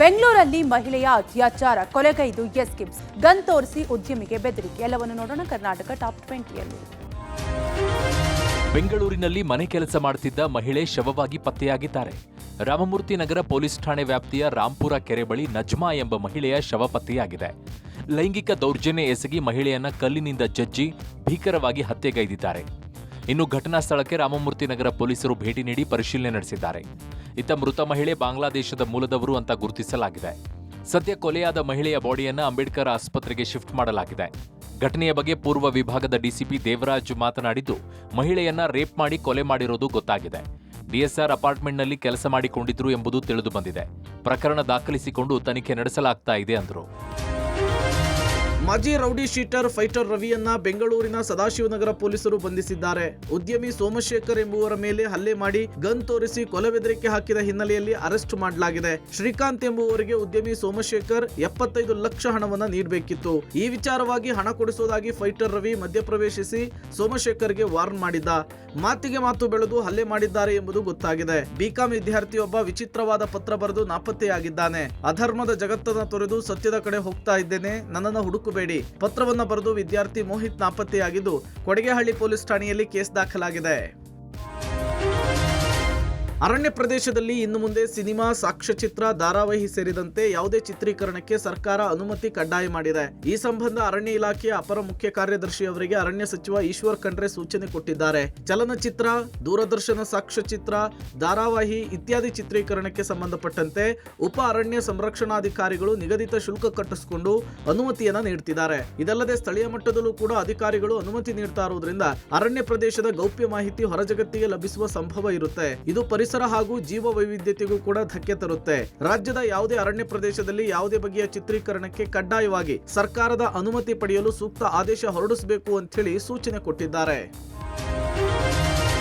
ಬೆಂಗಳೂರಲ್ಲಿ ಮಹಿಳೆಯ ಅತ್ಯಾಚಾರ, ಕೊಲೆಗೈದು ಎಸ್ಕೇಪ್ಸ್, ಗನ್ ತೋರಿಸಿ ಉದ್ಯಮಿಗೆ ಬೆದರಿಕೆ. ಎಲ್ಲವನ್ನು ನೋಡೋಣ ಕರ್ನಾಟಕ ಟಾಪ್ 20ಯಲ್ಲಿ. ಬೆಂಗಳೂರಿನಲ್ಲಿ ಮನೆ ಕೆಲಸ ಮಾಡುತ್ತಿದ್ದ ಮಹಿಳೆ ಶವವಾಗಿ ಪತ್ತೆಯಾಗಿದ್ದಾರೆ. ರಾಮಮೂರ್ತಿ ನಗರ ಪೊಲೀಸ್ ಠಾಣೆ ವ್ಯಾಪ್ತಿಯ ರಾಂಪುರ ಕೆರೆ ಬಳಿ ನಜ್ಮಾ ಎಂಬ ಮಹಿಳೆಯ ಶವ ಪತ್ತೆಯಾಗಿದೆ. ಲೈಂಗಿಕ ದೌರ್ಜನ್ಯ ಎಸಗಿ ಮಹಿಳೆಯನ್ನ ಕಲ್ಲಿನಿಂದ ಜಜ್ಜಿ ಭೀಕರವಾಗಿ ಹತ್ಯೆಗೈದಿದ್ದಾರೆ. ಇನ್ನು ಘಟನಾ ಸ್ಥಳಕ್ಕೆ ರಾಮಮೂರ್ತಿ ನಗರ ಪೊಲೀಸರು ಭೇಟಿ ನೀಡಿ ಪರಿಶೀಲನೆ ನಡೆಸಿದ್ದಾರೆ. ಇತ್ತ ಮೃತ ಮಹಿಳೆ ಬಾಂಗ್ಲಾದೇಶದ ಮೂಲದವರು ಅಂತ ಗುರುತಿಸಲಾಗಿದೆ. ಸದ್ಯ ಕೊಲೆಯಾದ ಮಹಿಳೆಯ ಬಾಡಿಯನ್ನ ಅಂಬೇಡ್ಕರ್ ಆಸ್ಪತ್ರೆಗೆ ಶಿಫ್ಟ್ ಮಾಡಲಾಗಿದೆ. ಘಟನೆಯ ಬಗ್ಗೆ ಪೂರ್ವ ವಿಭಾಗದ ಡಿಸಿಪಿ ದೇವರಾಜ್ ಮಾತನಾಡಿದ್ದು, ಮಹಿಳೆಯನ್ನ ರೇಪ್ ಮಾಡಿ ಕೊಲೆ ಮಾಡಿರೋದು ಗೊತ್ತಾಗಿದೆ. ಡಿಎಸ್ಆರ್ ಅಪಾರ್ಟ್ಮೆಂಟ್ನಲ್ಲಿ ಕೆಲಸ ಮಾಡಿಕೊಂಡಿದ್ರು ಎಂಬುದು ತಿಳಿದು ಬಂದಿದೆ. ಪ್ರಕರಣ ದಾಖಲಿಸಿಕೊಂಡು ತನಿಖೆ ನಡೆಸಲಾಗ್ತಾ ಇದೆ ಅಂದರು. ಮಾಜಿ ರೌಡಿ ಶೀಟರ್ ಫೈಟರ್ ರವಿಯನ್ನ ಬೆಂಗಳೂರಿನ ಸದಾಶಿವನಗರ ಪೊಲೀಸರು ಬಂಧಿಸಿದ್ದಾರೆ. ಉದ್ಯಮಿ ಸೋಮಶೇಖರ್ ಎಂಬುವರ ಮೇಲೆ ಹಲ್ಲೆ ಮಾಡಿ ಗನ್ ತೋರಿಸಿ ಕೊಲೆ ಬೆದರಿಕೆ ಹಾಕಿದ ಹಿನ್ನೆಲೆಯಲ್ಲಿ ಅರೆಸ್ಟ್ ಮಾಡಲಾಗಿದೆ. ಶ್ರೀಕಾಂತ್ ಎಂಬುವರಿಗೆ ಉದ್ಯಮಿ ಸೋಮಶೇಖರ್ 75 ಲಕ್ಷ ಹಣವನ್ನ ನೀಡಬೇಕಿತ್ತು. ಈ ವಿಚಾರವಾಗಿ ಹಣ ಕೊಡಿಸುವುದಾಗಿ ಫೈಟರ್ ರವಿ ಮಧ್ಯಪ್ರವೇಶಿಸಿ ಸೋಮಶೇಖರ್ಗೆ ವಾರ್ನ್ ಮಾಡಿದ್ದ. ಮಾತಿಗೆ ಮಾತು ಬೆಳೆದು ಹಲ್ಲೆ ಮಾಡಿದ್ದಾರೆ ಎಂಬುದು ಗೊತ್ತಾಗಿದೆ. ಬಿಕಾಂ ವಿದ್ಯಾರ್ಥಿಯೊಬ್ಬ ವಿಚಿತ್ರವಾದ ಪತ್ರ ಬರೆದು ನಾಪತ್ತೆಯಾಗಿದ್ದಾನೆ. ಅಧರ್ಮದ ಜಗತ್ತನ್ನ ತೊರೆದು ಸತ್ಯದ ಕಡೆ ಹೋಗ್ತಾ ಇದ್ದೇನೆ, ನನ್ನನ್ನು ಹುಡುಕಬೇಡಿ. ಪತ್ರವನ್ನ ಬರೆದು ವಿದ್ಯಾರ್ಥಿ ಮೋಹಿತ್ ನಾಪತ್ತೆಯಾಗಿದ್ದು ಕೊಡಗೇಹಳ್ಳಿ ಪೊಲೀಸ್ ಠಾಣೆಯಲ್ಲಿ ಕೇಸ್ ದಾಖಲಾಗಿದೆ. ಅರಣ್ಯ ಪ್ರದೇಶದಲ್ಲಿ ಇನ್ನು ಮುಂದೆ ಸಿನಿಮಾ, ಸಾಕ್ಷ್ಯಚಿತ್ರ, ಧಾರಾವಾಹಿ ಸೇರಿದಂತೆ ಯಾವುದೇ ಚಿತ್ರೀಕರಣಕ್ಕೆ ಸರ್ಕಾರ ಅನುಮತಿ ಕಡ್ಡಾಯ ಮಾಡಿದೆ. ಈ ಸಂಬಂಧ ಅರಣ್ಯ ಇಲಾಖೆಯ ಅಪರ ಮುಖ್ಯ ಕಾರ್ಯದರ್ಶಿ ಅವರಿಗೆ ಅರಣ್ಯ ಸಚಿವ ಈಶ್ವರ್ ಖಂಡ್ರೆ ಸೂಚನೆ ಕೊಟ್ಟಿದ್ದಾರೆ. ಚಲನಚಿತ್ರ, ದೂರದರ್ಶನ ಸಾಕ್ಷ್ಯಚಿತ್ರ, ಧಾರಾವಾಹಿ ಇತ್ಯಾದಿ ಚಿತ್ರೀಕರಣಕ್ಕೆ ಸಂಬಂಧಪಟ್ಟಂತೆ ಉಪ ಅರಣ್ಯ ಸಂರಕ್ಷಣಾಧಿಕಾರಿಗಳು ನಿಗದಿತ ಶುಲ್ಕ ಕಟ್ಟಿಸಿಕೊಂಡು ಅನುಮತಿಯನ್ನ ನೀಡುತ್ತಿದ್ದಾರೆ. ಇದಲ್ಲದೆ ಸ್ಥಳೀಯ ಮಟ್ಟದಲ್ಲೂ ಕೂಡ ಅಧಿಕಾರಿಗಳು ಅನುಮತಿ ನೀಡ್ತಾ ಇರುವುದರಿಂದ ಅರಣ್ಯ ಪ್ರದೇಶದ ಗೌಪ್ಯ ಮಾಹಿತಿ ಹೊರಜಗತ್ತಿಗೆ ಲಭಿಸುವ ಸಂಭವ ಇರುತ್ತೆ. ಇದು ಪರಿಸರ ಹಾಗೂ ಜೀವ ವೈವಿಧ್ಯತೆಗೂ ಕೂಡ ಧಕ್ಕೆ ತರುತ್ತೆ. ರಾಜ್ಯದ ಯಾವುದೇ ಅರಣ್ಯ ಪ್ರದೇಶದಲ್ಲಿ ಯಾವುದೇ ಬಗೆಯ ಚಿತ್ರೀಕರಣಕ್ಕೆ ಕಡ್ಡಾಯವಾಗಿ ಸರ್ಕಾರದ ಅನುಮತಿ ಪಡೆಯಲು ಸೂಕ್ತ ಆದೇಶ ಹೊರಡಿಸಬೇಕು ಅಂತ ಹೇಳಿ ಸೂಚನೆ ಕೊಟ್ಟಿದ್ದಾರೆ.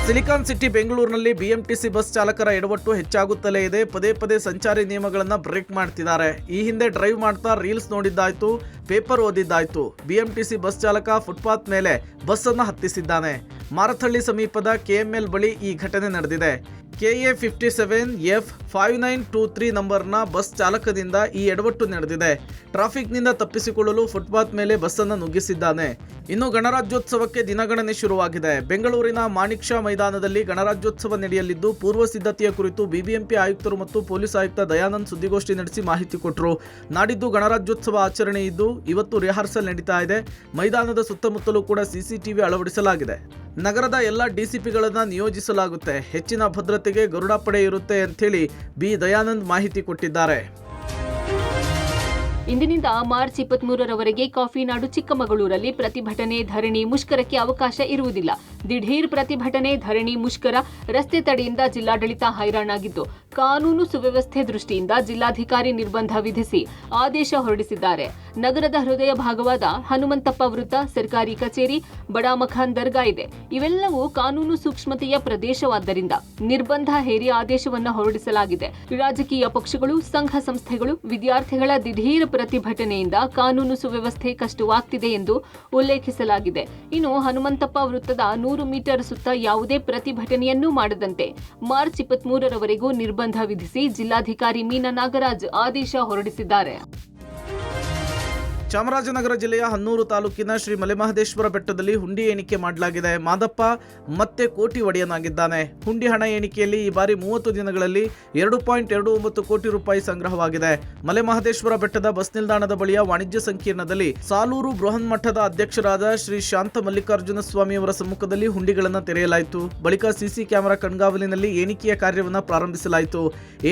ಸಿಲಿಕಾನ್ ಸಿಟಿ ಬೆಂಗಳೂರಿನಲ್ಲಿ ಬಿಎಂಟಿಸಿ ಬಸ್ ಚಾಲಕರ ಎಡವಟ್ಟು ಹೆಚ್ಚಾಗುತ್ತಲೇ ಇದೆ. ಪದೇ ಪದೇ ಸಂಚಾರಿ ನಿಯಮಗಳನ್ನ ಬ್ರೇಕ್ ಮಾಡ್ತಿದ್ದಾರೆ. ಈ ಹಿಂದೆ ಡ್ರೈವ್ ಮಾಡ್ತಾ ರೀಲ್ಸ್ ನೋಡಿದ್ದಾಯ್ತು, ಪೇಪರ್ ಓದಿದ್ದಾಯ್ತು. ಬಿಎಂಟಿಸಿ ಬಸ್ ಚಾಲಕ ಫುಟ್ಪಾತ್ ಮೇಲೆ ಬಸ್ ಅನ್ನು ಹತ್ತಿಸಿದ್ದಾನೆ. ಮಾರಥಳ್ಳಿ ಸಮೀಪದ ಕೆಎಂಎಲ್ ಬಳಿ ಈ ಘಟನೆ ನಡೆದಿದೆ. KA57F5923 ನಂಬರ್ನ ಬಸ್ ಚಾಲಕದಿಂದ ಈ ಎಡವಟ್ಟು ನಡೆದಿದೆ. ಟ್ರಾಫಿಕ್ನಿಂದ ತಪ್ಪಿಸಿಕೊಳ್ಳಲು ಫುಟ್ಪಾತ್ ಮೇಲೆ ಬಸ್ ಅನ್ನು ನುಗ್ಗಿಸಿದ್ದಾನೆ. ಇನ್ನು ಗಣರಾಜ್ಯೋತ್ಸವಕ್ಕೆ ದಿನಗಣನೆ ಶುರುವಾಗಿದೆ. ಬೆಂಗಳೂರಿನ ಮಾಣಿಕ್ ಷಾ ಮೈದಾನದಲ್ಲಿ ಗಣರಾಜ್ಯೋತ್ಸವ ನಡೆಯಲಿದ್ದು ಪೂರ್ವ ಸಿದ್ಧತೆಯ ಕುರಿತು ಬಿಬಿಎಂಪಿ ಆಯುಕ್ತರು ಮತ್ತು ಪೊಲೀಸ್ ಆಯುಕ್ತ ದಯಾನಂದ್ ಸುದ್ದಿಗೋಷ್ಠಿ ನಡೆಸಿ ಮಾಹಿತಿ ಕೊಟ್ಟರು. ನಾಡಿದ್ದು ಗಣರಾಜ್ಯೋತ್ಸವ ಆಚರಣೆ ಇದ್ದು ಇವತ್ತು ರಿಹರ್ಸಲ್ ನಡೀತಾ ಇದೆ. ಮೈದಾನದ ಸುತ್ತಮುತ್ತಲೂ ಕೂಡ ಸಿಸಿಟಿವಿ ಅಳವಡಿಸಲಾಗಿದೆ. ನಗರದ ಎಲ್ಲ ಡಿಸಿಪಿಗಳನ್ನ ನಿಯೋಜಿಸಲಾಗುತ್ತೆ. ಹೆಚ್ಚಿನ ಭದ್ರತೆಗೆ ಗರುಡ ಪಡೆ ಇರುತ್ತೆ ಅಂಥೇಳಿ ಬಿ ದಯಾನಂದ್ ಮಾಹಿತಿ ಕೊಟ್ಟಿದ್ದಾರೆ. ಇಂದಿನಿಂದ ಮಾರ್ಚ್ 23ರವರೆಗೆ ಕಾಫಿನಾಡು ಚಿಕ್ಕಮಗಳೂರಲ್ಲಿ ಪ್ರತಿಭಟನೆ, ಧರಣಿ, ಮುಷ್ಕರಕ್ಕೆ ಅವಕಾಶ ಇರುವುದಿಲ್ಲ. ದಿಢೀರ್ ಪ್ರತಿಭಟನೆ, ಧರಣಿ, ಮುಷ್ಕರ, ರಸ್ತೆ ತಡೆಯಿಂದ ಜಿಲ್ಲಾಡಳಿತ ಹೈರಾಣಾಗಿದ್ದು ಕಾನೂನು ಸುವ್ಯವಸ್ಥೆ ದೃಷ್ಟಿಯಿಂದ ಜಿಲ್ಲಾಧಿಕಾರಿ ನಿರ್ಬಂಧ ವಿಧಿಸಿ ಆದೇಶ ಹೊರಡಿಸಿದ್ದಾರೆ. ನಗರದ ಹೃದಯ ಭಾಗವಾದ ಹನುಮಂತಪ್ಪ ವೃತ್ತ, ಸರ್ಕಾರಿ ಕಚೇರಿ, ಬಡಾಮಖಾನ್ ದರ್ಗಾ ಇದೆ. ಇವೆಲ್ಲವೂ ಕಾನೂನು ಸೂಕ್ಷ್ಮತೆಯ ಪ್ರದೇಶವಾದ್ದರಿಂದ ನಿರ್ಬಂಧ ಹೇರಿ ಆದೇಶವನ್ನು ಹೊರಡಿಸಲಾಗಿದೆ. ರಾಜಕೀಯ ಪಕ್ಷಗಳು, ಸಂಘ ಸಂಸ್ಥೆಗಳು, ವಿದ್ಯಾರ್ಥಿಗಳ ದಿಢೀರ್ ಪ್ರತಿಭಟನೆಯಿಂದ ಕಾನೂನು ಸುವ್ಯವಸ್ಥೆ ಕಷ್ಟವಾಗ್ತಿದೆ ಎಂದು ಉಲ್ಲೇಖಿಸಲಾಗಿದೆ. ಇನ್ನು ಹನುಮಂತಪ್ಪ ವೃತ್ತದ 100 ಮೀಟರ್ ಸುತ್ತ ಯಾವುದೇ ಪ್ರತಿಭಟನೆಯನ್ನೂ ಮಾಡದಂತೆ ಮಾರ್ಚ್ 23ರವರೆಗೂ ನಿರ್ಬಂಧ ವಿಧಿಸಿ ಜಿಲ್ಲಾಧಿಕಾರಿ ಮೀನಾ ನಾಗರಾಜ್ ಆದೇಶ ಹೊರಡಿಸಿದ್ದಾರೆ. ಚಾಮರಾಜನಗರ ಜಿಲ್ಲೆಯ ಹನ್ನೂರು ತಾಲೂಕಿನ ಶ್ರೀ ಮಲೆಮಹದೇಶ್ವರ ಬೆಟ್ಟದಲ್ಲಿ ಹುಂಡಿ ಎಣಿಕೆ ಮಾಡಲಾಗಿದೆ. ಮಾದಪ್ಪ ಮತ್ತೆ ಕೋಟಿ ಒಡೆಯನಾಗಿದ್ದಾನೆ. ಹುಂಡಿ ಹಣ ಎಣಿಕೆಯಲ್ಲಿ ಈ ಬಾರಿ 30 ದಿನಗಳಲ್ಲಿ 2.29 ಕೋಟಿ ರೂಪಾಯಿ ಸಂಗ್ರಹವಾಗಿದೆ. ಮಲೆಮಹದೇಶ್ವರ ಬೆಟ್ಟದ ಬಸ್ ನಿಲ್ದಾಣದ ಬಳಿಯ ವಾಣಿಜ್ಯ ಸಂಕೀರ್ಣದಲ್ಲಿ ಸಾಲೂರು ಬೃಹನ್ ಮಠದ ಅಧ್ಯಕ್ಷರಾದ ಶ್ರೀ ಶಾಂತ ಮಲ್ಲಿಕಾರ್ಜುನ ಸ್ವಾಮಿಯವರ ಸಮ್ಮುಖದಲ್ಲಿ ಹುಂಡಿಗಳನ್ನು ತೆರೆಯಲಾಯಿತು. ಬಳಿಕ ಸಿಸಿ ಕ್ಯಾಮೆರಾ ಕಣ್ಗಾವಲಿನಲ್ಲಿ ಎಣಿಕೆಯ ಕಾರ್ಯವನ್ನು ಪ್ರಾರಂಭಿಸಲಾಯಿತು.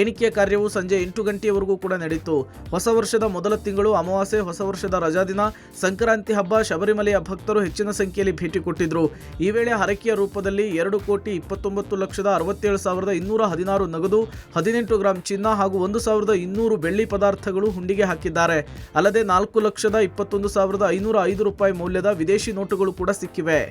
ಎಣಿಕೆಯ ಕಾರ್ಯವು ಸಂಜೆ 8 ಗಂಟೆಯವರೆಗೂ ಕೂಡ ನಡೆಯಿತು. ಹೊಸ ವರ್ಷದ ಮೊದಲ ತಿಂಗಳು ಅಮಾವಾಸ್ಯೆ, ಹೊಸ ವರ್ಷದ ರಜಾದಿನ, ಸಂಕ್ರಾಂತಿ ಹಬ್ಬ, ಶಬರಿಮಲೆಯ ಭಕ್ತರು ಹೆಚ್ಚಿನ ಸಂಖ್ಯೆಯಲ್ಲಿ ಭೇಟಿ ಕೊಟ್ಟಿದ್ರು. ಈ ವೇಳೆ ಹರಕೆಯ ರೂಪದಲ್ಲಿ 2,29,67,216 ನಗದು, 18 ಗ್ರಾಂ ಚಿನ್ನ ಹಾಗೂ 1,200 ಬೆಳ್ಳಿ ಪದಾರ್ಥಗಳು ಹುಂಡಿಗೆ ಹಾಕಿದ್ದಾರೆ. ಅಲ್ಲದೆ 4,21,505 ರೂಪಾಯಿ ಮೌಲ್ಯದ ವಿದೇಶಿ ನೋಟುಗಳು ಕೂಡ ಸಿಕ್ಕಿವೆ.